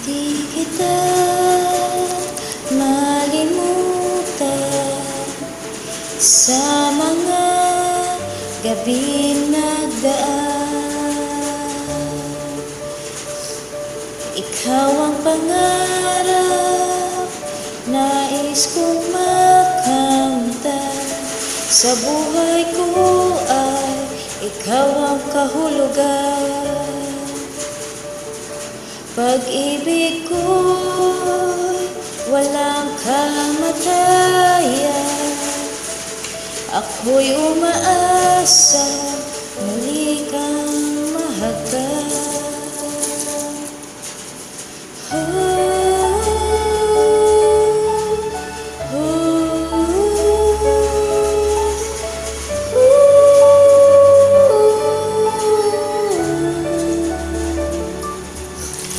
Di kita malimutan sa mga gabing nagdaan. Ikaw ang pangarap, nais kong makamtan. Sa buhay ko ay ikaw ang kahulugan. Pag-ibig ko'y walang kamatayan. Ako'y umaasa muli kang mahagkan.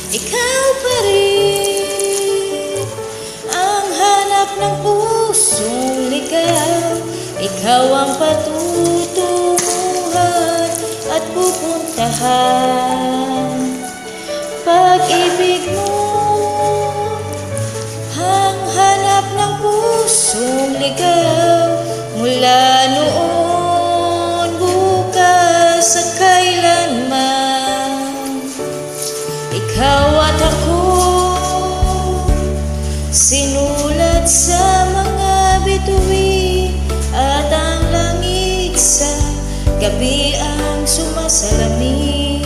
Ikaw pa rin ang hanap ng pusong ligaw. Ikaw ang patutunguhan at pupuntahan. Pag-ibig mo ang hanap ng pusong ligaw. Mula noon, bukas at kailanman. Ikaw at ako, sinulat sa mga bituin, at ang langit sa gabi ang sumasalamin.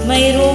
Mayroon